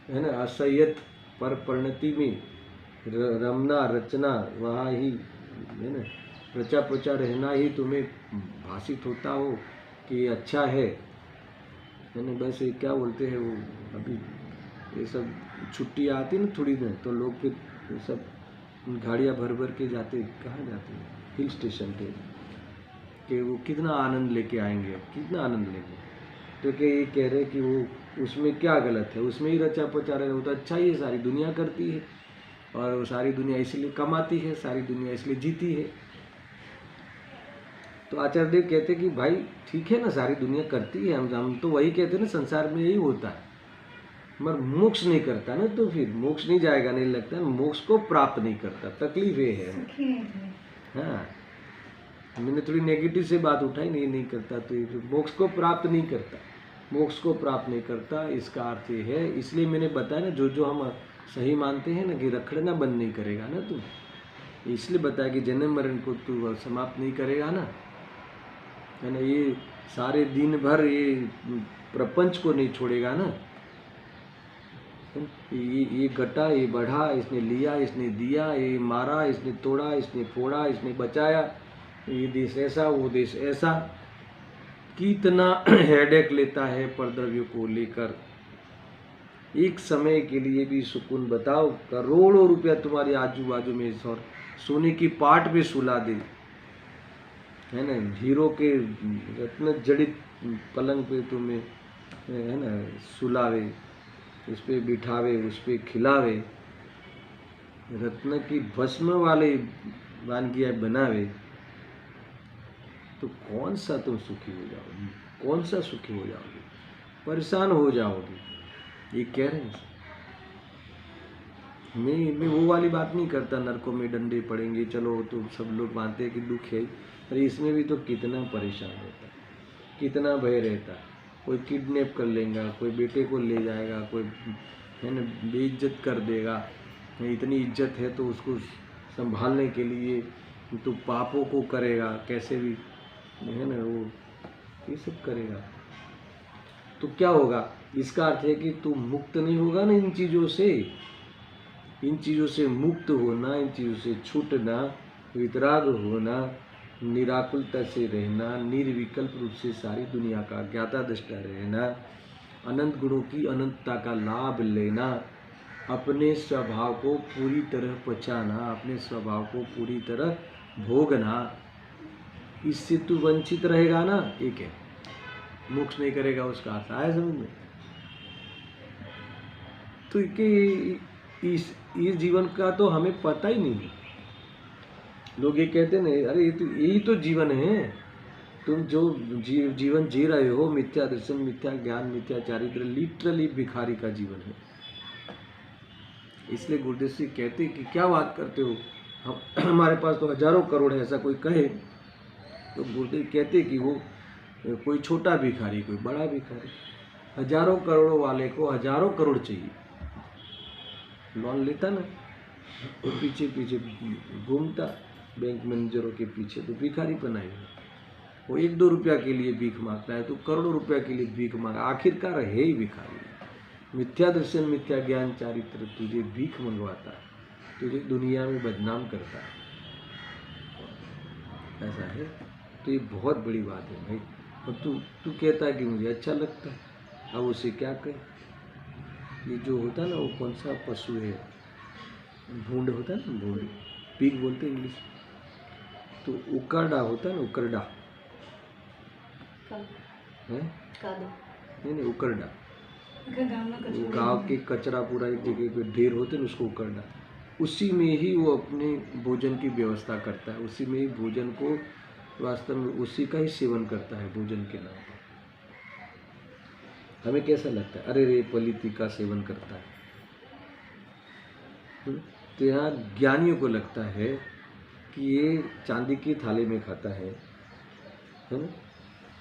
है ना, असंयत पर परिणति में रमना रचना, वहाँ ही, है ना, प्रचा प्रचा रहना ही तुम्हें भाषित होता हो कि अच्छा है ना, बस ये क्या बोलते हैं वो, अभी ये सब छुट्टी आती ना थोड़ी देर, तो लोग फिर सब गाड़ियाँ भर भर के जाते, कहाँ जाते हैं, हिल स्टेशन पे, कि वो कितना आनंद लेके आएंगे, कितना आनंद लेंगे। तो क्या ये कह रहे कि वो उसमें क्या गलत है, उसमें ही रचा पचा रहे, वो तो अच्छा ही है, सारी दुनिया करती है, और वो सारी दुनिया इसलिए कमाती है, सारी दुनिया इसलिए जीती है। तो आचार्य देव कहते कि भाई ठीक है ना, सारी दुनिया करती है, हम तो वही कहते हैं ना, संसार में यही होता है, मगर मोक्ष नहीं करता ना, तो फिर मोक्ष नहीं जाएगा, नहीं लगता, मोक्ष को प्राप्त नहीं करता, तकलीफ ये है। हाँ, मैंने थोड़ी नेगेटिव से बात उठाई, नहीं करता, तो ये मोक्ष को प्राप्त नहीं करता, मोक्ष को प्राप्त नहीं करता, इसका अर्थ ये है। इसलिए मैंने बताया ना, जो जो हम सही मानते हैं ना कि रखड़ना बंद नहीं करेगा ना तू, इसलिए बताया कि जन्म मरण को तू समाप्त नहीं करेगा ना, है ना, ये सारे दिन भर ये प्रपंच को नहीं छोड़ेगा ना, ये घटा, ये बढ़ा, इसने लिया, इसने दिया, ये मारा, इसने तोड़ा, इसने फोड़ा, इसने बचाया, ये देश ऐसा, वो देश ऐसा, कितना हेडेक लेता है परद्रव्यों को लेकर। एक समय के लिए भी सुकून, बताओ, करोड़ों रुपया तुम्हारे आजू बाजू में और सोने की पाट पे सुला दे, है ना, हीरो के रत्न जड़ित पलंग पे तुम्हें, है ना, सुलावे, उस पर बिठावे, उस पर खिलावे, रत्न की भस्म वाले वानगियाँ बनावे, तो कौन सा तुम सुखी हो जाओगे, कौन सा सुखी हो जाओगे, परेशान हो जाओगे। ये कह रहे हैं। मैं वो वाली बात नहीं करता, नरकों में डंडे पड़ेंगे, चलो तो सब लोग मानते हैं कि दुख है, पर इसमें भी तो कितना परेशान रहता है, कितना भय रहता है, कोई किडनैप कर लेगा, कोई बेटे को ले जाएगा, कोई, है ना, बेइज्जत कर देगा, इतनी इज्जत है तो उसको संभालने के लिए तो पापों को करेगा, कैसे भी, है ना, वो ये सब करेगा, तो क्या होगा, इसका अर्थ है कि तू मुक्त नहीं होगा ना इन चीज़ों से। इन चीज़ों से मुक्त होना, इन चीज़ों से छूटना, वितराग होना, निराकुलता से रहना, निर्विकल्प रूप से सारी दुनिया का ज्ञाता दृष्टा रहना, अनंत गुणों की अनंतता का लाभ लेना, अपने स्वभाव को पूरी तरह पचाना, अपने स्वभाव को पूरी तरह भोगना, इससे तू वंचित रहेगा ना, एक है, मोक्ष नहीं करेगा, उसका अर्थ आया समझ में। तो इस जीवन का तो हमें पता ही नहीं। लोग ये कहते नहीं, अरे यही तो जीवन है, तुम जो जीवन जी रहे हो, मिथ्या दर्शन, मिथ्या ज्ञान, मिथ्या चारित्र, लिटरली भिखारी का जीवन है। इसलिए गुरुदेव सिंह कहते कि क्या बात करते हो, हम हमारे पास तो हजारों करोड़ है, ऐसा कोई कहे तो गुरुदेव कहते कि वो कोई छोटा भिखारी, कोई बड़ा भिखारी, हजारों करोड़ों वाले को हजारों करोड़ चाहिए, लोन लेता ना, तो पीछे पीछे घूमता बैंक मैनेजरों के पीछे, तो भिखारी बनाए। वो 1-2 रुपया के लिए भीख मांगता है, तो करोड़ों रुपया के लिए भीख मांगा, आखिरकार है ही भिखारी। मिथ्या दर्शन, मिथ्या ज्ञान, चारित्र तुझे भीख मंगवाता है, तुझे दुनिया में बदनाम करता है, ऐसा है। तो ये बहुत बड़ी बात है भाई। और तू कहता है कि मुझे अच्छा लगता है, अब उसे क्या कहे। ये जो होता है ना, वो कौन सा पशु है, भूंड होता है ना, भूंड, पिग बोलते हैं इंग्लिश, तो उकरडा होता है ना, उकरडा है, नहीं उकरडा, गांव के कचरा पूरा एक जगह पे ढेर होते हैं, उसको उकरडा, उसी में ही वो अपने भोजन की व्यवस्था करता है, उसी में ही भोजन को, वास्तव में उसी का ही सेवन करता है भोजन के नाम पर। हमें कैसा लगता है, अरे रे पलिति का सेवन करता है। तो यहाँ ज्ञानियों को लगता है कि ये चांदी की थाली में खाता है ना।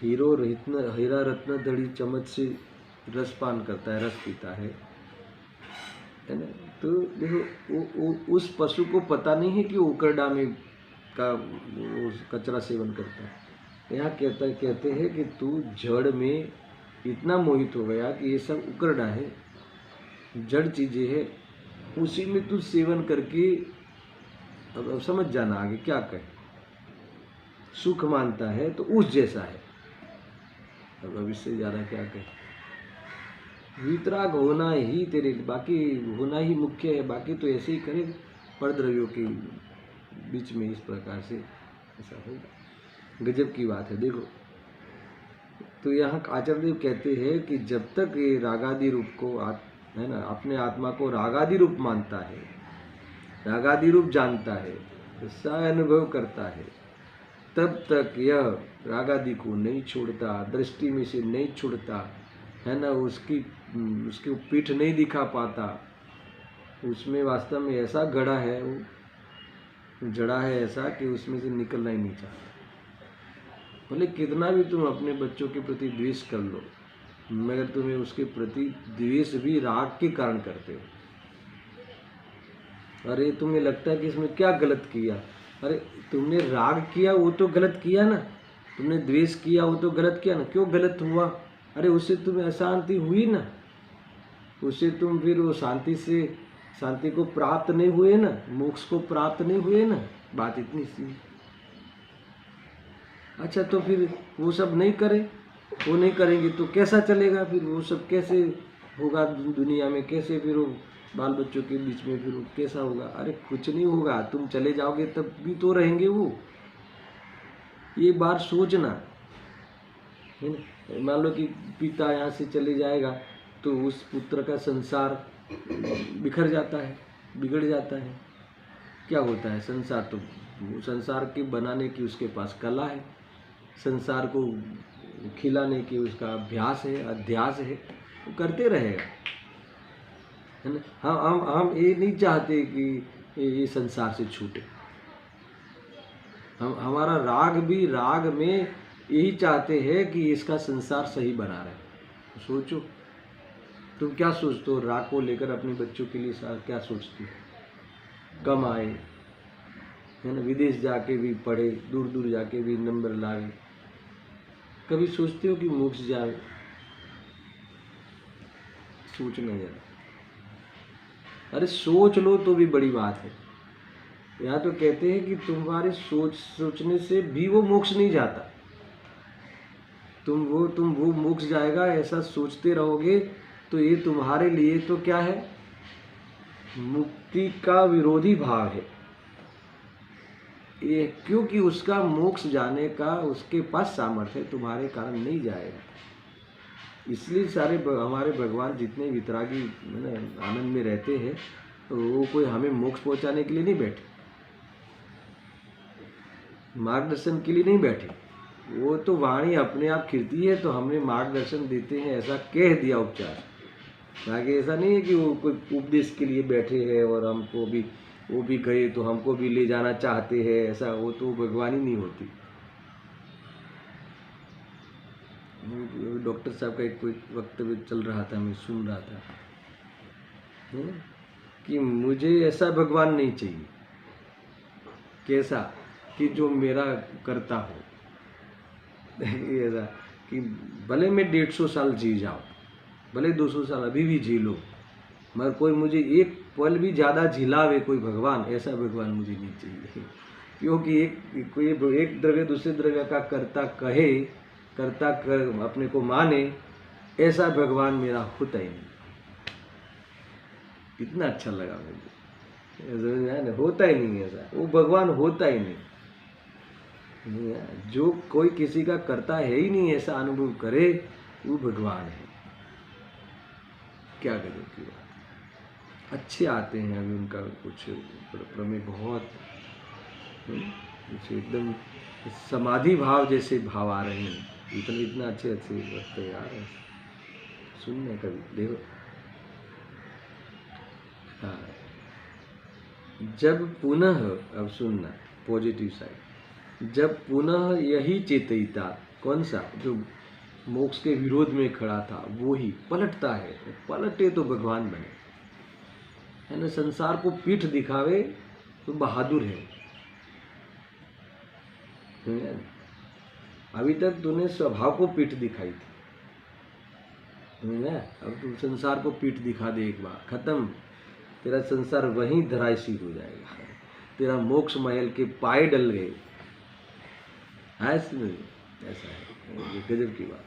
हीरा रत्न दड़ी चम्मच से रस पान करता है, रस पीता है ना। तो देखो उस पशु को पता नहीं है कि वो उकरडा में का वो कचरा सेवन करता है। यहाँ कहते हैं कि तू जड़ में इतना मोहित हो गया कि ये सब उकरडा है, जड़ चीजें है, उसी में तू सेवन करके अब समझ जाना आगे क्या कहे। सुख मानता है तो उस जैसा है। अब इससे ज्यादा क्या कहे। वितराग होना ही तेरे, बाकी होना ही मुख्य है, बाकी तो ऐसे ही करे परद्रव्यों के बीच में इस प्रकार से ऐसा होगा। गजब की बात है। देखो तो यहाँ आचार्य देव कहते हैं कि जब तक ये रागादि रूप को है ना, अपने आत्मा को रागादि रूप मानता है, रागादि रूप जानता है, सह अनुभव करता है, तब तक यह रागादि को नहीं छोड़ता, दृष्टि में से नहीं छुड़ता है ना, उसकी पीठ नहीं दिखा पाता। उसमें वास्तव में ऐसा गड़ा है, वो जड़ा है ऐसा कि उसमें से निकलना ही नहीं चाहता। भले कितना भी तुम अपने बच्चों के प्रति द्वेष कर लो, मगर तुम्हें उसके प्रति द्वेष भी राग के कारण करते हो। अरे तुम्हें लगता है कि इसमें क्या गलत किया, अरे तुमने राग किया वो तो गलत किया ना, तुमने द्वेष किया वो तो गलत किया ना। क्यों गलत हुआ? अरे उससे तुम्हें अशांति हुई ना, उससे तुम फिर वो शांति को प्राप्त नहीं हुए ना, मोक्ष को प्राप्त नहीं हुए ना। बात इतनी सी। अच्छा तो फिर वो सब नहीं करे, वो नहीं करेंगे तो कैसा चलेगा फिर? वो सब कैसे होगा दुनिया में? कैसे फिर वो बाल बच्चों के बीच में फिर वो कैसा होगा? अरे कुछ नहीं होगा, तुम चले जाओगे तब भी तो रहेंगे वो। ये बात सोचना है ना। मान लो कि पिता यहाँ से चले जाएगा तो उस पुत्र का संसार बिखर जाता है, बिगड़ जाता है। क्या होता है? संसार के बनाने की उसके पास कला है, संसार को खिलाने की उसका अभ्यास है, अध्यास है, वो करते रहेगा है ना। हम ये नहीं चाहते कि ये संसार से छूटे। हमारा राग में यही चाहते हैं कि इसका संसार सही बना रहे। सोचो तुम क्या सोचते हो राग को लेकर, अपने बच्चों के लिए क्या सोचती हो? कमाए है ना, विदेश जाके भी पढ़े, दूर दूर जाके भी नंबर लाए। कभी सोचते हो कि मोक्ष जाए? सोचना जरा। अरे सोच लो तो भी बड़ी बात है। यहाँ तो कहते हैं कि तुम्हारे सोचने से भी वो मोक्ष नहीं जाता। तुम वो मोक्ष जाएगा ऐसा सोचते रहोगे तो ये तुम्हारे लिए तो क्या है? मुक्ति का विरोधी भाव है ये, क्योंकि उसका मोक्ष जाने का उसके पास सामर्थ्य है, तुम्हारे कारण नहीं जाएगा। इसलिए सारे हमारे भगवान जितने वितरागी आनंद में रहते हैं तो वो कोई हमें मोक्ष पहुंचाने के लिए नहीं बैठे, मार्गदर्शन के लिए नहीं बैठे। वो तो वाणी अपने आप खिलती है तो हमें मार्गदर्शन देते हैं, ऐसा कह दिया उपचार। आगे ऐसा नहीं है कि वो कोई उपदेश के लिए बैठे हैं और हमको भी वो भी गए तो हमको भी ले जाना चाहते हैं, ऐसा वो तो भगवान ही नहीं होती। डॉक्टर साहब का एक कोई वक्तव्य चल रहा था, मैं सुन रहा था कि मुझे ऐसा भगवान नहीं चाहिए। कैसा? कि जो मेरा करता हो। ऐसा कि भले मैं 150 साल जी जाऊँ, भले 200 साल अभी भी जी लो, मगर कोई मुझे एक पल भी ज़्यादा झिलावे कोई भगवान, ऐसा भगवान मुझे नहीं चाहिए। क्योंकि एक द्रव्य दूसरे द्रव्य का कर्ता कहे, कर्ता कर अपने को माने, ऐसा भगवान मेरा होता ही नहीं। इतना अच्छा लगा मुझे, होता ही नहीं ऐसा, वो भगवान होता ही नहीं। जो कोई किसी का करता है ही नहीं ऐसा अनुभव करे, वो भगवान है। क्या गजब की बात। अच्छे आते हैं अभी उनका कुछ प्रमेय बहुत कुछ एकदम समाधि भाव जैसे भाव आ रहे हैं। इतना अच्छे वक्त यार सुनने कभी देखो। हाँ, जब पुनः अब सुनना, पॉजिटिव साइड। जब पुनः यही चेतयिता, कौन सा, जो मोक्ष के विरोध में खड़ा था वो ही पलटता है, पलटे तो भगवान बने, है ना। संसार को पीठ दिखावे तो बहादुर है। अभी तक तूने स्वभाव को पीठ दिखाई थी, अब तू संसार को पीठ दिखा दे एक बार, खत्म, तेरा संसार वहीं धराशायी हो जाएगा, तेरा मोक्ष महल के पाए डल गए। ऐसा है, ये गजब की बात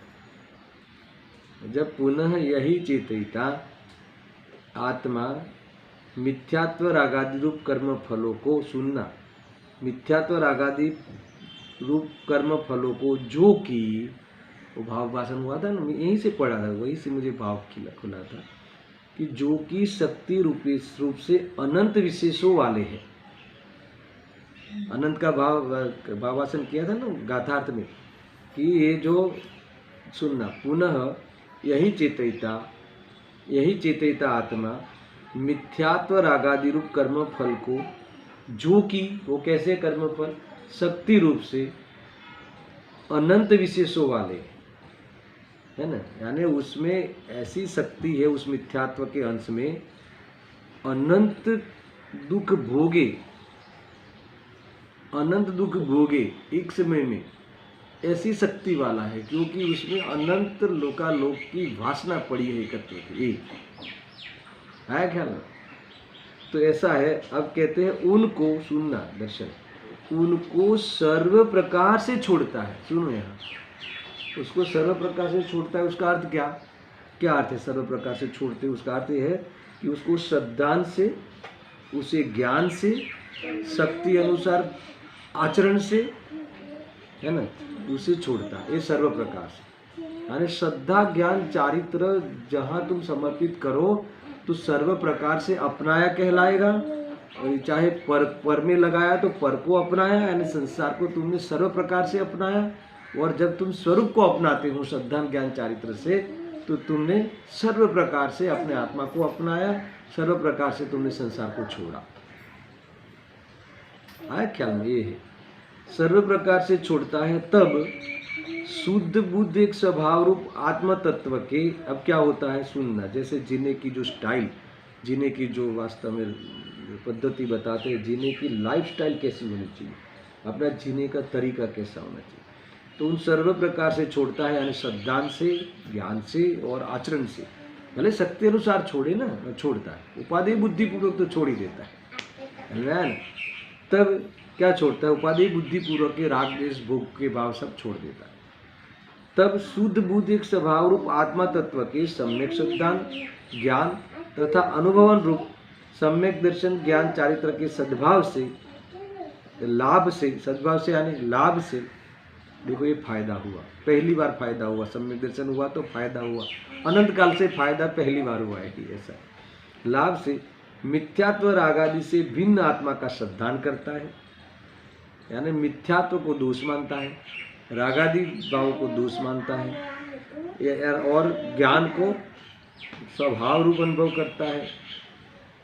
है। जब पुनः यही चेतयिता आत्मा मिथ्यात्व रागादि रूप कर्म फलों को सुनना, मिथ्यात्व रागादि रूप कर्म फलों को जो कि वो भाव भाषण हुआ था ना, मैं यहीं से पढ़ा था, वहीं से मुझे भाव खुला था कि जो कि शक्ति रूप से अनंत विशेषों वाले हैं। अनंत का भाव भाषण किया था ना गाथार्थ में, कि ये जो सुनना, पुनः यही चेतयिता आत्मा मिथ्यात्व रागादि रूप कर्म फल को जो कि वो कैसे कर्म फल, शक्ति रूप से अनंत विशेषों वाले, है ना, यानी उसमें ऐसी शक्ति है, उस मिथ्यात्व के अंश में अनंत दुख भोगे एक समय में, ऐसी शक्ति वाला है, क्योंकि उसमें अनंत लोकालोक की वासना पड़ी है एकत्र की, एक है ख्याल। तो ऐसा है। अब कहते हैं उनको सुनना, दर्शन, उनको सर्व प्रकार से छोड़ता है। सुनो यहाँ, उसको सर्व प्रकार से छोड़ता है, उसका अर्थ क्या अर्थ है सर्व प्रकार से छोड़ते? उसका अर्थ है कि उसको श्रद्धान से, उसे ज्ञान से, शक्ति अनुसार आचरण से, है ना, उसे छोड़ता है, ये सर्व प्रकार से। यानी श्रद्धा ज्ञान चारित्र जहाँ तुम समर्पित करो तो सर्व प्रकार से अपनाया कहलाएगा, और चाहे पर में लगाया तो पर को अपनाया, यानी संसार को तुमने सर्व प्रकार से अपनाया। और जब तुम स्वरूप को अपनाते हो श्रद्धा ज्ञान चारित्र से, तो तुमने सर्व प्रकार से अपने आत्मा को अपनाया, सर्व प्रकार से तुमने संसार को छोड़ा। आया ख्याल में? ये है सर्व प्रकार से छोड़ता है। तब शुद्ध बुद्ध एक स्वभाव रूप आत्म तत्व के, अब क्या होता है सुनना, जैसे जीने की जो स्टाइल, जीने की जो वास्तव में पद्धति बताते हैं, जीने की लाइफस्टाइल कैसी होनी चाहिए, अपना जीने का तरीका कैसा होना चाहिए, तो उन सर्व प्रकार से छोड़ता है, यानी श्रद्धान से, ज्ञान से और आचरण से। भले शक्ति अनुसार छोड़े ना, छोड़ता है, उपाधि बुद्धिपूर्वक तो छोड़ ही देता है। तब क्या छोड़ता है? उपाधि बुद्धिपूर्वक के राग द्वेष भोग के भाव सब छोड़ देता है। तब शुद्ध बुद्ध एक स्वभाव रूप आत्मा तत्व के सम्यक श्रद्धान ज्ञान तथा अनुभवन रूप सम्यक दर्शन ज्ञान चारित्र के सद्भाव से, लाभ से, सद्भाव से यानी लाभ से, देखो ये फायदा हुआ, पहली बार फायदा हुआ, सम्यक दर्शन हुआ तो फायदा हुआ, अनंत काल से फायदा पहली बार हुआ है कि ऐसा लाभ से मिथ्यात्व रागादि से भिन्न आत्मा का श्रद्धान करता है, यानी मिथ्यात्व को दोष मानता है, रागादि भाव को दोष मानता है, और ज्ञान को स्वभाव रूप अनुभव करता है।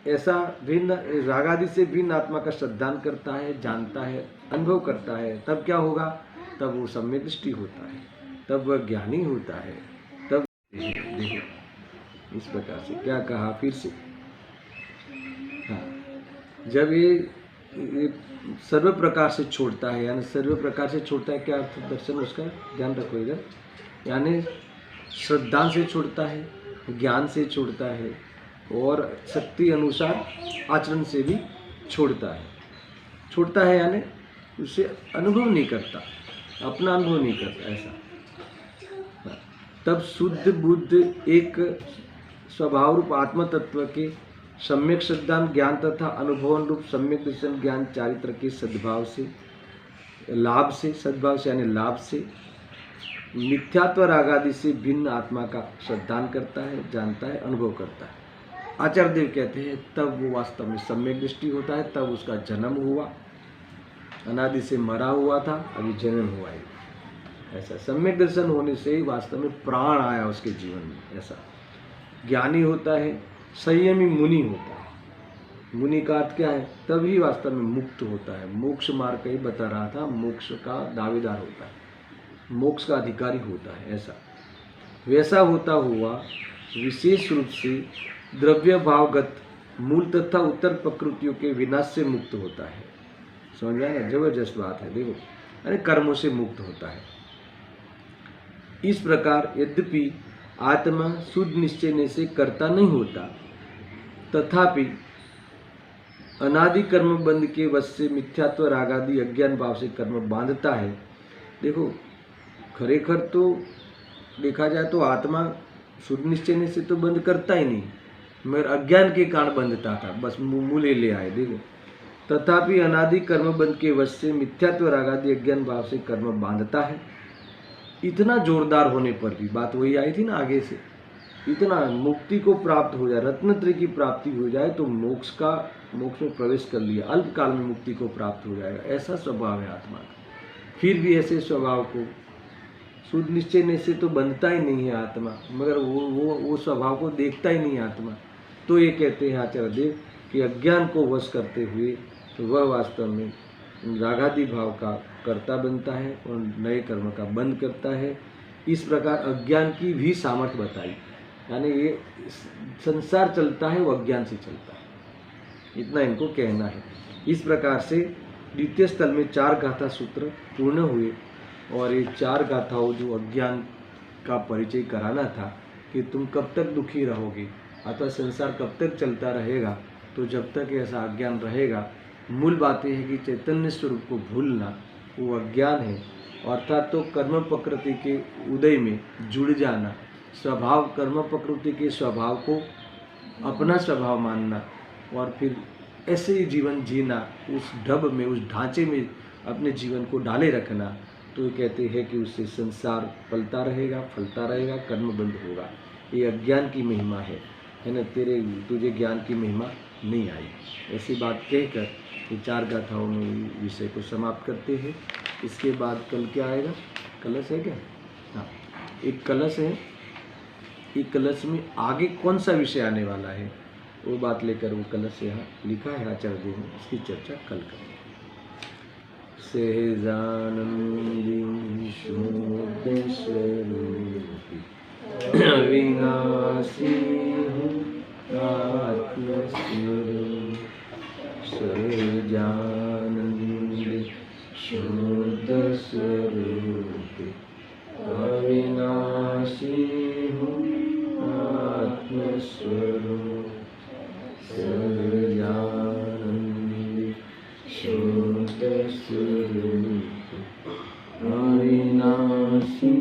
ऐसा भिन्न रागादि से भिन्न आत्मा का श्रद्धान करता है, जानता है, अनुभव करता है। तब क्या होगा? तब वो सम्यक दृष्टि होता है, तब वह ज्ञानी होता है। तब देखो इस प्रकार से क्या कहा फिर से, हाँ, जब ये सर्व प्रकार से छोड़ता है, यानी सर्व प्रकार से छोड़ता है, क्या अर्थ दर्शन उसका ध्यान रखो इधर, यानी श्रद्धा से छोड़ता है, ज्ञान से छोड़ता है और शक्ति अनुसार आचरण से भी छोड़ता है, यानी उसे अनुभव नहीं करता, अपना अनुभव नहीं करता, ऐसा। तब शुद्ध बुद्ध एक स्वभाव रूप आत्म तत्व के सम्यक श्रद्धान ज्ञान तथा अनुभवन रूप सम्यक दर्शन ज्ञान चारित्र के सद्भाव से, लाभ से, सद्भाव से यानी लाभ से, मिथ्यात्व रागादि से भिन्न आत्मा का श्रद्धान करता है, जानता है, अनुभव करता है। आचार्य देव कहते हैं तब वो वास्तव में सम्यक दृष्टि होता है, तब उसका जन्म हुआ, अनादि से मरा हुआ था, अभी जन्म हुआ है। ऐसा सम्यक दर्शन होने से ही वास्तव में प्राण आया उसके जीवन में। ऐसा ज्ञानी होता है, संयमी मुनि होता है, मुनि का अर्थ क्या है? तभी वास्तव में मुक्त होता है, मोक्ष मार्ग का ही बता रहा था, मोक्ष का दावेदार होता है, मोक्ष का अधिकारी होता है। ऐसा वैसा होता हुआ विशेष रूप से द्रव्य भावगत मूल तथा उत्तर प्रकृतियों के विनाश से मुक्त होता है। समझ में आया ना? जबरदस्त बात है। देखो, अरे कर्मों से मुक्त होता है। इस प्रकार यद्यपि आत्मा शुद्ध निश्चय से कर्ता नहीं होता, तथापि अनादि कर्म बंध के वश से मिथ्यात्व रागादि अज्ञान भाव से कर्म बांधता है। देखो, खरेखर तो देखा जाए तो आत्मा शुद्ध निश्चय से तो बंद करता ही नहीं, मगर अज्ञान के कारण बंधता था, बस मूले ले आए। देखो, तथापि अनादि कर्म बंध के वश से मिथ्यात्व रागादि अज्ञान भाव से कर्म बांधता है। इतना जोरदार होने पर भी, बात वही आई थी ना आगे से, इतना मुक्ति को प्राप्त हो जाए, रत्नत्रय की प्राप्ति हो जाए तो मोक्ष में प्रवेश कर लिया, अल्पकाल में मुक्ति को प्राप्त हो जाएगा, ऐसा स्वभाव है आत्मा का। फिर भी ऐसे स्वभाव को शुद्ध निश्चय से तो बनता ही नहीं है आत्मा, मगर वो स्वभाव को देखता ही नहीं आत्मा। तो ये कहते हैं आचार्य देव कि अज्ञान को वश करते हुए तो वह वास्तव में रागादि भाव का कर्ता बनता है और नए कर्म का बंद करता है। इस प्रकार अज्ञान की भी सामर्थ्य बताई, यानी ये संसार चलता है वो अज्ञान से चलता है, इतना इनको कहना है। इस प्रकार से द्वितीय स्थल में 4 गाथा सूत्र पूर्ण हुए और ये 4 गाथाओं जो अज्ञान का परिचय कराना था कि तुम कब तक दुखी रहोगे अथवा संसार कब तक चलता रहेगा, तो जब तक ऐसा अज्ञान रहेगा। मूल बात यह है कि चैतन्य स्वरूप को भूलना वो अज्ञान है, अर्थात तो कर्म प्रकृति के उदय में जुड़ जाना, स्वभाव कर्म प्रकृति के स्वभाव को अपना स्वभाव मानना और फिर ऐसे ही जीवन जीना, उस ढब में उस ढांचे में अपने जीवन को डाले रखना। तो कहते हैं कि उससे संसार पलता रहेगा, फलता रहेगा, कर्म बंद होगा। ये अज्ञान की महिमा है ना? तुझे ज्ञान की महिमा नहीं आई। ऐसी बात कहकर ये 4 गाथाओं में विषय को समाप्त करते हैं। इसके बाद कल क्या आएगा? कलश है क्या? हाँ, एक कलश है। एक कलश में आगे कौन सा विषय आने वाला है वो बात लेकर वो कलश यहाँ लिखा है आचार्य जी ने, इसकी चर्चा कल करेंगे। सहजानंदी शुद्ध स्वरूपी अविनाशी आत्मस्वरूप, सहजानंदी शुद्ध स्वरूपी अविनाशी आत्मस्वरूप, सहजानंदी शुद्ध स्वरूप अविनाशी